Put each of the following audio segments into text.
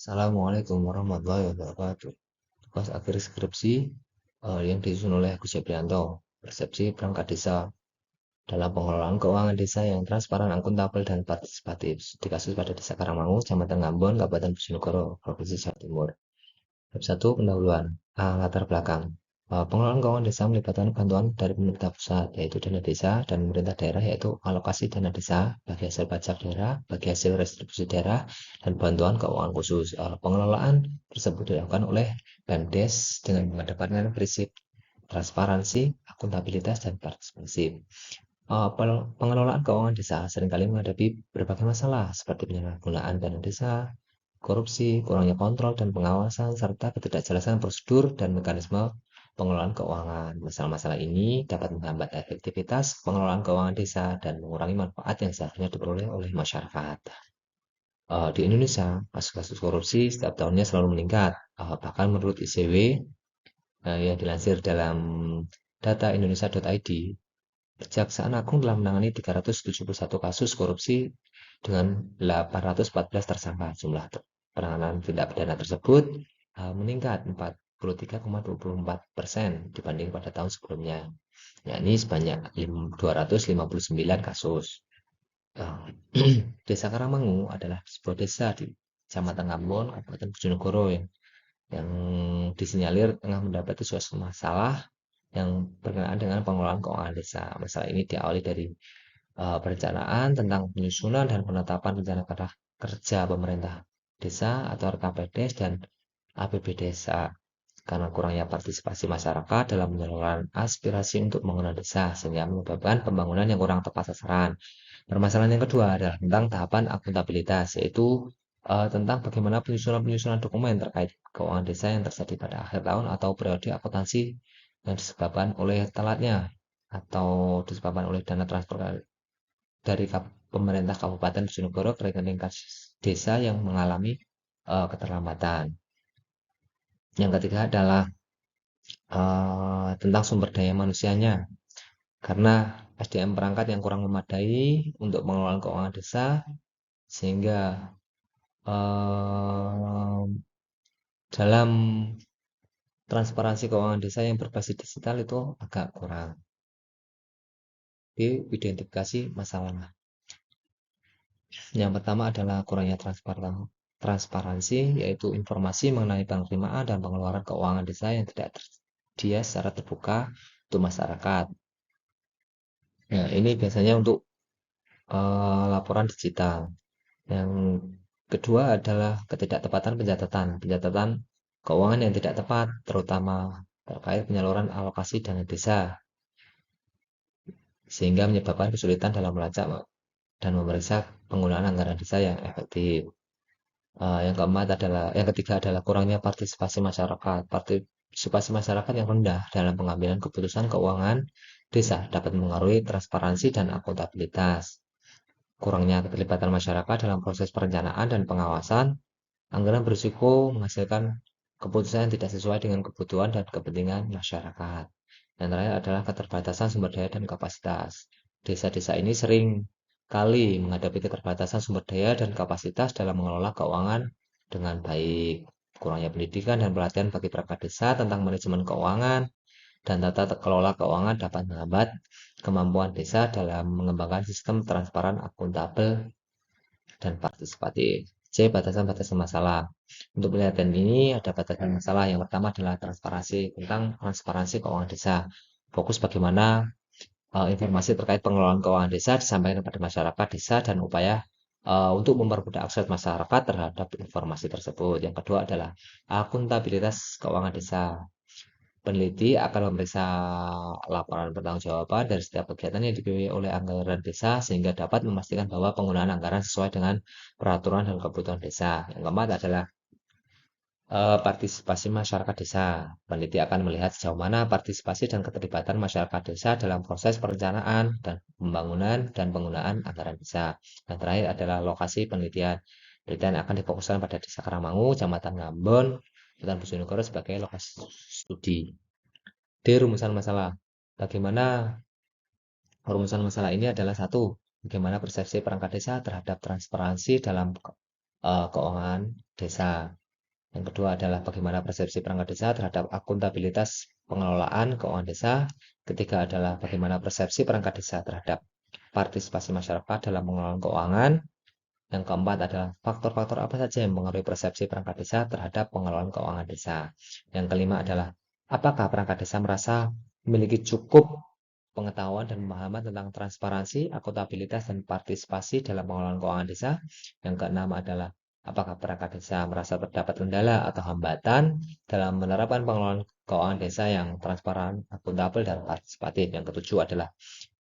Assalamualaikum warahmatullahi wabarakatuh. Tugas akhir skripsi yang disusun oleh Agus Yeprianto, persepsi perangkat desa dalam pengelolaan keuangan desa yang transparan, akuntabel, dan partisipatif. Di kasus pada Desa Karangmangu, Kecamatan Ngambon, Kabupaten Bojonegoro, Provinsi Jawa Timur. Bab 1. Pendahuluan. Latar belakang. Pengelolaan keuangan desa melibatkan bantuan dari pemerintah pusat, yaitu dana desa, dan pemerintah daerah, yaitu alokasi dana desa, bagi hasil pajak daerah, bagi hasil restribusi daerah, dan bantuan keuangan khusus. Pengelolaan tersebut dilakukan oleh Pemdes dengan mengedepankan prinsip transparansi, akuntabilitas, dan partisipasi. Pengelolaan keuangan desa seringkali menghadapi berbagai masalah seperti penyalahgunaan dana desa, korupsi, kurangnya kontrol dan pengawasan, serta ketidakjelasan prosedur dan mekanisme pengelolaan keuangan. Masalah-masalah ini dapat menghambat efektivitas pengelolaan keuangan desa dan mengurangi manfaat yang seharusnya diperoleh oleh masyarakat. Di Indonesia, kasus-kasus korupsi setiap tahunnya selalu meningkat. Bahkan menurut ICW yang dilansir dalam data indonesia.id, Kejaksaan Agung telah menangani 371 kasus korupsi dengan 814 tersangka. Jumlah penanganan tindak pidana tersebut meningkat 43,24% dibanding pada tahun sebelumnya, yakni sebanyak 259 kasus. Desa Karangmangu adalah sebuah desa di Kecamatan Ngambon, Kabupaten Bojonegoro yang disinyalir tengah mendapati suatu masalah yang berkenaan dengan pengelolaan keuangan desa. Masalah ini diawali dari perencanaan tentang penyusunan dan penetapan rencana kerja pemerintah desa atau RKPDes dan APB desa karena kurangnya partisipasi masyarakat dalam penyaluran aspirasi untuk pembangunan desa sehingga menyebabkan pembangunan yang kurang tepat sasaran. Permasalahan yang kedua adalah tentang tahapan akuntabilitas, yaitu tentang bagaimana penyusunan dokumen terkait keuangan desa yang terjadi pada akhir tahun atau periode akuntansi yang disebabkan oleh telatnya atau disebabkan oleh dana transfer dari pemerintah Kabupaten Bojonegoro ke rekening kas desa yang mengalami keterlambatan. Yang ketiga adalah tentang sumber daya manusianya, karena SDM perangkat yang kurang memadai untuk pengelolaan keuangan desa, sehingga eh, dalam transparansi keuangan desa yang berbasis digital itu agak kurang. Identifikasi masalah. Yang pertama adalah kurangnya transparansi, yaitu informasi mengenai penerimaan dan pengeluaran keuangan desa yang tidak tersedia secara terbuka untuk masyarakat. Nah, ini biasanya untuk laporan digital. Yang kedua adalah ketidaktepatan pencatatan keuangan yang tidak tepat, terutama terkait penyaluran alokasi dana desa, sehingga menyebabkan kesulitan dalam melacak dan memeriksa penggunaan anggaran desa yang efektif. Yang ketiga adalah kurangnya partisipasi masyarakat. Partisipasi masyarakat yang rendah dalam pengambilan keputusan keuangan desa dapat mengaruhi transparansi dan akuntabilitas. Kurangnya keterlibatan masyarakat dalam proses perencanaan dan pengawasan anggaran berisiko menghasilkan keputusan yang tidak sesuai dengan kebutuhan dan kepentingan masyarakat. Yang terakhir adalah keterbatasan sumber daya dan kapasitas. Desa-desa ini sering kali menghadapi keterbatasan sumber daya dan kapasitas dalam mengelola keuangan dengan baik. Kurangnya pendidikan dan pelatihan bagi perangkat desa tentang manajemen keuangan dan tata kelola keuangan dapat menghambat kemampuan desa dalam mengembangkan sistem transparan, akuntabel, dan partisipatif. C. Batasan-batasan masalah. Untuk penelitian ini ada batasan masalah. Yang pertama adalah tentang transparansi keuangan desa. Fokus bagaimana informasi terkait pengelolaan keuangan desa disampaikan kepada masyarakat desa dan upaya untuk mempermudah akses masyarakat terhadap informasi tersebut. Yang kedua adalah akuntabilitas keuangan desa. Peneliti akan memeriksa laporan pertanggungjawaban dari setiap kegiatan yang dibiayai oleh anggaran desa sehingga dapat memastikan bahwa penggunaan anggaran sesuai dengan peraturan dan kebutuhan desa. Yang keempat adalah partisipasi masyarakat desa. Peneliti akan melihat sejauh mana partisipasi dan keterlibatan masyarakat desa dalam proses perencanaan dan pembangunan dan penggunaan anggaran desa. Yang terakhir adalah lokasi penelitian. Penelitian akan difokuskan pada Desa Karangmangu, Kecamatan Ngambon, Kabupaten Bojonegoro sebagai lokasi studi. D. Rumusan masalah. Bagaimana rumusan masalah ini adalah satu, bagaimana persepsi perangkat desa terhadap transparansi dalam keuangan desa. Yang kedua adalah bagaimana persepsi perangkat desa terhadap akuntabilitas pengelolaan keuangan desa. Ketiga adalah bagaimana persepsi perangkat desa terhadap partisipasi masyarakat dalam pengelolaan keuangan. Yang keempat adalah faktor-faktor apa saja yang mengaruhi persepsi perangkat desa terhadap pengelolaan keuangan desa. Yang kelima adalah apakah perangkat desa merasa memiliki cukup pengetahuan dan pemahaman tentang transparansi, akuntabilitas, dan partisipasi dalam pengelolaan keuangan desa. Yang keenam adalah apakah perangkat desa merasa terdapat kendala atau hambatan dalam menerapkan pengelolaan keuangan desa yang transparan, akuntabel, dan partisipatif. Yang ketujuh adalah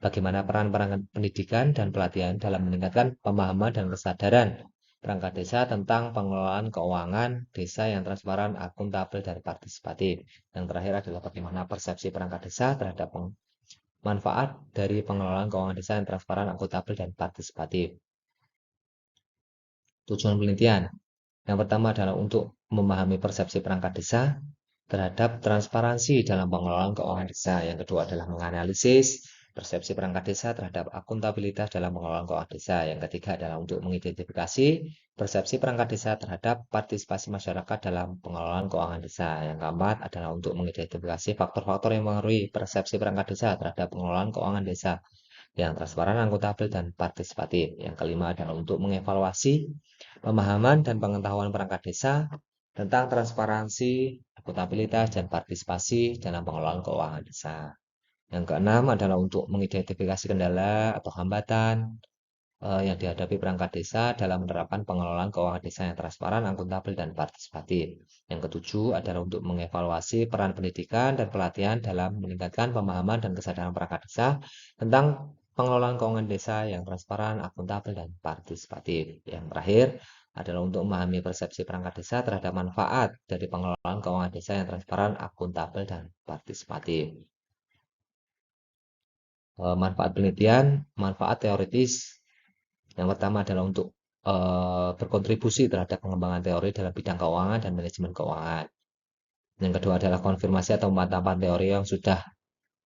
bagaimana peran perangkat pendidikan dan pelatihan dalam meningkatkan pemahaman dan kesadaran perangkat desa tentang pengelolaan keuangan desa yang transparan, akuntabel, dan partisipatif. Yang terakhir adalah bagaimana persepsi perangkat desa terhadap manfaat dari pengelolaan keuangan desa yang transparan, akuntabel, dan partisipatif. Tujuan penelitian. Yang pertama adalah untuk memahami persepsi perangkat desa terhadap transparansi dalam pengelolaan keuangan desa. Yang kedua adalah menganalisis persepsi perangkat desa terhadap akuntabilitas dalam pengelolaan keuangan desa. Yang ketiga adalah untuk mengidentifikasi persepsi perangkat desa terhadap partisipasi masyarakat dalam pengelolaan keuangan desa. Yang keempat adalah untuk mengidentifikasi faktor-faktor yang mengaruhi persepsi perangkat desa terhadap pengelolaan keuangan desa yang transparan, akuntabel, dan partisipatif. Yang kelima adalah untuk mengevaluasi pemahaman dan pengetahuan perangkat desa tentang transparansi, akuntabilitas, dan partisipasi dalam pengelolaan keuangan desa. Yang keenam adalah untuk mengidentifikasi kendala atau hambatan yang dihadapi perangkat desa dalam menerapkan pengelolaan keuangan desa yang transparan, akuntabel, dan partisipatif. Yang ketujuh adalah untuk mengevaluasi peran pendidikan dan pelatihan dalam meningkatkan pemahaman dan kesadaran perangkat desa tentang pengelolaan keuangan desa yang transparan, akuntabel, dan partisipatif. Yang terakhir adalah untuk memahami persepsi perangkat desa terhadap manfaat dari pengelolaan keuangan desa yang transparan, akuntabel, dan partisipatif. Manfaat penelitian, manfaat teoritis. Yang pertama adalah untuk berkontribusi terhadap pengembangan teori dalam bidang keuangan dan manajemen keuangan. Yang kedua adalah konfirmasi atau pemantapan teori yang sudah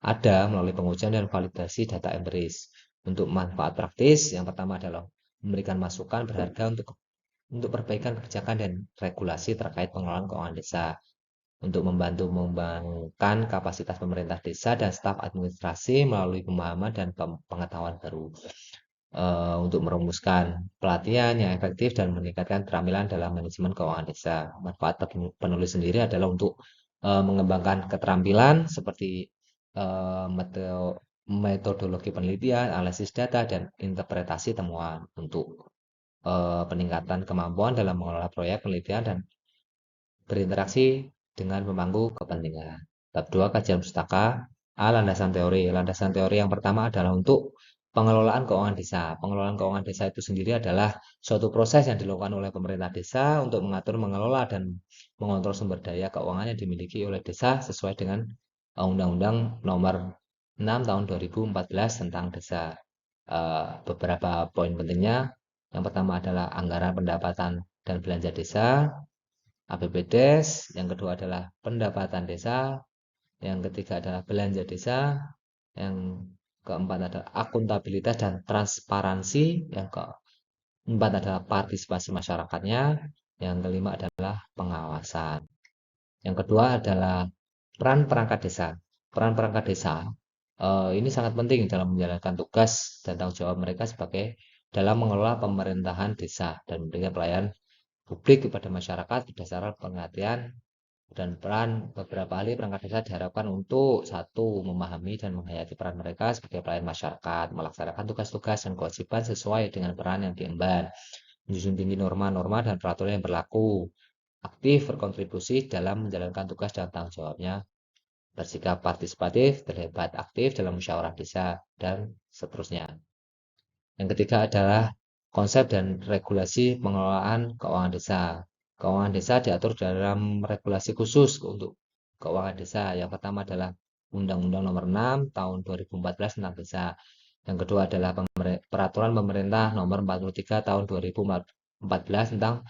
ada melalui pengujian dan validasi data empiris. Untuk manfaat praktis, yang pertama adalah memberikan masukan berharga untuk perbaikan kebijakan dan regulasi terkait pengelolaan keuangan desa, untuk membantu mengembangkan kapasitas pemerintah desa dan staf administrasi melalui pemahaman dan pengetahuan baru, untuk merumuskan pelatihan yang efektif dan meningkatkan keterampilan dalam manajemen keuangan desa. Manfaat penulis sendiri adalah untuk mengembangkan keterampilan seperti metodologi penelitian, analisis data, dan interpretasi temuan untuk peningkatan kemampuan dalam mengelola proyek penelitian dan berinteraksi dengan pemangku kepentingan. Bab 2 kajian pustaka. A. Landasan teori. Landasan teori yang pertama adalah untuk pengelolaan keuangan desa. Pengelolaan keuangan desa itu sendiri adalah suatu proses yang dilakukan oleh pemerintah desa untuk mengatur, mengelola, dan mengontrol sumber daya keuangan yang dimiliki oleh desa sesuai dengan Undang-Undang Nomor 6 Tahun 2014 tentang desa. Beberapa poin pentingnya. Yang pertama adalah anggaran pendapatan dan belanja desa, APBDes. Yang kedua adalah pendapatan desa. Yang ketiga adalah belanja desa. Yang keempat adalah akuntabilitas dan transparansi. Yang keempat adalah partisipasi masyarakatnya. Yang kelima adalah pengawasan. Yang kedua adalah peran perangkat desa. Peran perangkat desa ini sangat penting dalam menjalankan tugas dan tanggung jawab mereka sebagai dalam mengelola pemerintahan desa dan memberikan pelayanan publik kepada masyarakat berdasarkan pengertian dan peran. Beberapa ahli perangkat desa diharapkan untuk satu, memahami dan menghayati peran mereka sebagai pelayan masyarakat, melaksanakan tugas-tugas dan kewajiban sesuai dengan peran yang diemban, menjunjung tinggi norma-norma dan peraturan yang berlaku, aktif berkontribusi dalam menjalankan tugas dan tanggung jawabnya, bersikap partisipatif, terlibat aktif dalam musyawarah desa, dan seterusnya. Yang ketiga adalah konsep dan regulasi pengelolaan keuangan desa. Keuangan desa diatur dalam regulasi khusus untuk keuangan desa. Yang pertama adalah Undang-Undang Nomor 6 Tahun 2014 tentang desa. Yang kedua adalah Peraturan Pemerintah Nomor 43 Tahun 2014 tentang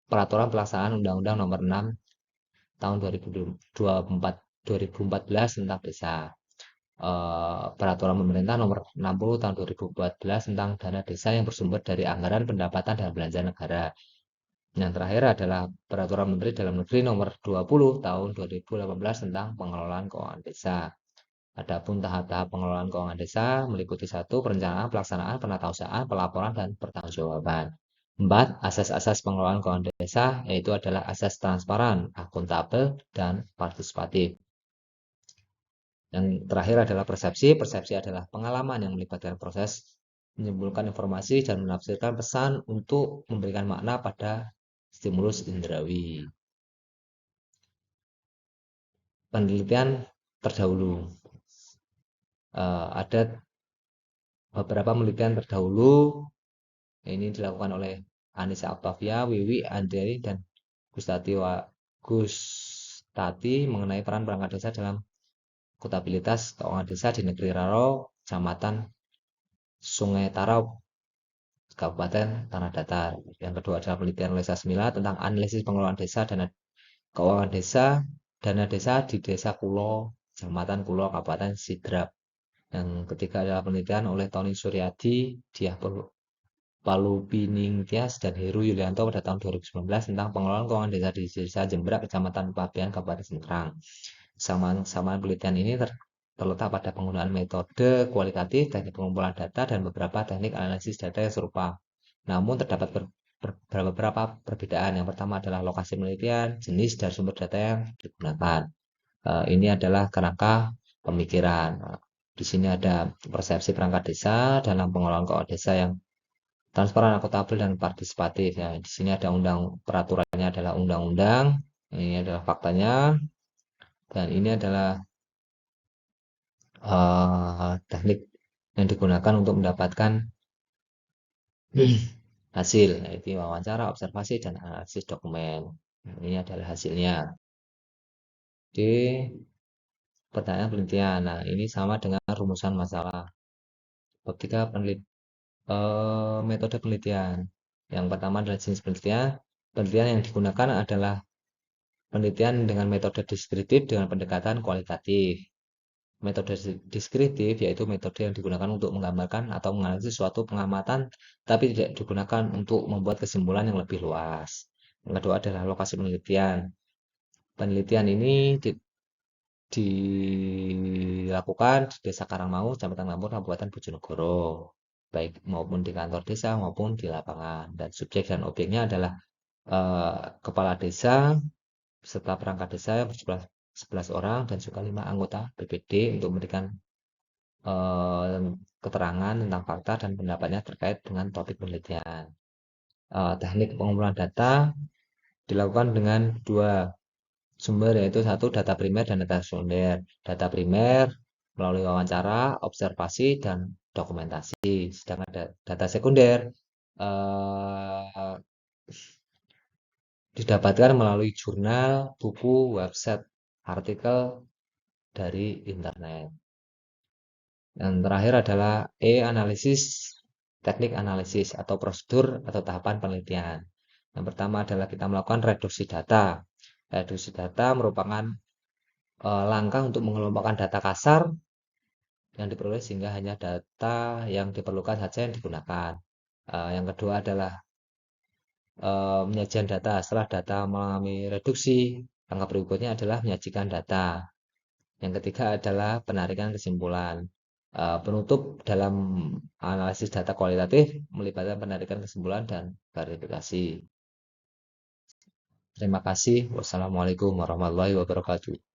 Peraturan Pelaksanaan Undang-Undang Nomor 6 Tahun 2014 tentang desa. Peraturan Pemerintah Nomor 60 Tahun 2014 tentang dana desa yang bersumber dari anggaran pendapatan dan belanja negara. Yang terakhir adalah Peraturan Menteri Dalam Negeri Nomor 20 Tahun 2018 tentang pengelolaan keuangan desa. Adapun tahap-tahap pengelolaan keuangan desa meliputi 1. Perencanaan, pelaksanaan, penatausahaan, pelaporan, dan pertanggungjawaban. 4. Asas-asas pengelolaan keuangan desa yaitu adalah asas transparan, akuntabel, dan partisipatif. Yang terakhir adalah persepsi. Persepsi adalah pengalaman yang melibatkan proses menyimpulkan informasi dan menafsirkan pesan untuk memberikan makna pada stimulus indrawi. Penelitian terdahulu. Ada beberapa penelitian terdahulu ini dilakukan oleh Anissa Octavia, Wiwi, Andri, dan Gustati mengenai peran perangkat desa dalam akuntabilitas keuangan desa di negeri Raro, Kecamatan Sungai Tarau, Kabupaten Tanah Datar. Yang kedua adalah penelitian oleh Sasmila tentang analisis pengelolaan desa dan keuangan desa, dana desa di Desa Kulo, Kecamatan Kulo, Kabupaten Sidrap. Yang ketiga adalah penelitian oleh Tony Suryadi, Diah Palupiningtyas, dan Heru Yulianto pada tahun 2019 tentang pengelolaan keuangan desa di Desa Jembrak, Kecamatan Pabean, Kabupaten Semarang. Kesamaan penelitian ini terletak pada penggunaan metode kualitatif, teknik pengumpulan data, dan beberapa teknik analisis data yang serupa. Namun terdapat beberapa perbedaan. Yang pertama adalah lokasi penelitian, jenis dan sumber data yang digunakan. Ini adalah kerangka pemikiran. Di sini ada persepsi perangkat desa dalam pengelolaan keuangan desa yang transparan, akuntabel, dan partisipatif. Ya, di sini ada peraturannya adalah undang-undang. Ini adalah faktanya, dan ini adalah teknik yang digunakan untuk mendapatkan hasil, yaitu wawancara, observasi, dan analisis dokumen. Ini adalah hasilnya. Oke, pertanyaan penelitian. Nah, ini sama dengan rumusan masalah. Bab 3 metode penelitian. Yang pertama adalah jenis penelitian. Penelitian yang digunakan adalah penelitian dengan metode deskriptif dengan pendekatan kualitatif. Metode deskriptif yaitu metode yang digunakan untuk menggambarkan atau menganalisis suatu pengamatan, tapi tidak digunakan untuk membuat kesimpulan yang lebih luas. Yang kedua adalah lokasi penelitian. Penelitian ini dilakukan di Desa Karangmau, Kecamatan Lampur, Kabupaten Bojonegoro, baik maupun di kantor desa maupun di lapangan. Dan subjek dan objeknya adalah kepala desa beserta perangkat desa berjumlah 11 orang dan juga 5 anggota BPD untuk memberikan keterangan tentang fakta dan pendapatnya terkait dengan topik penelitian. Teknik pengumpulan data dilakukan dengan 2 sumber, yaitu 1 data primer dan data sekunder. Data primer melalui wawancara, observasi, dan dokumentasi. Sedangkan data sekunder didapatkan melalui jurnal, buku, website, artikel dari internet. Yang terakhir adalah analisis, teknik analisis atau prosedur atau tahapan penelitian. Yang pertama adalah kita melakukan reduksi data. Reduksi data merupakan langkah untuk mengelompokkan data kasar yang diperoleh sehingga hanya data yang diperlukan saja yang digunakan. Yang kedua adalah penyajian data. Setelah data mengalami reduksi, langkah berikutnya adalah menyajikan data. Yang ketiga adalah penarikan kesimpulan. Penutup dalam analisis data kualitatif melibatkan penarikan kesimpulan dan verifikasi. Terima kasih. Wassalamualaikum warahmatullahi wabarakatuh.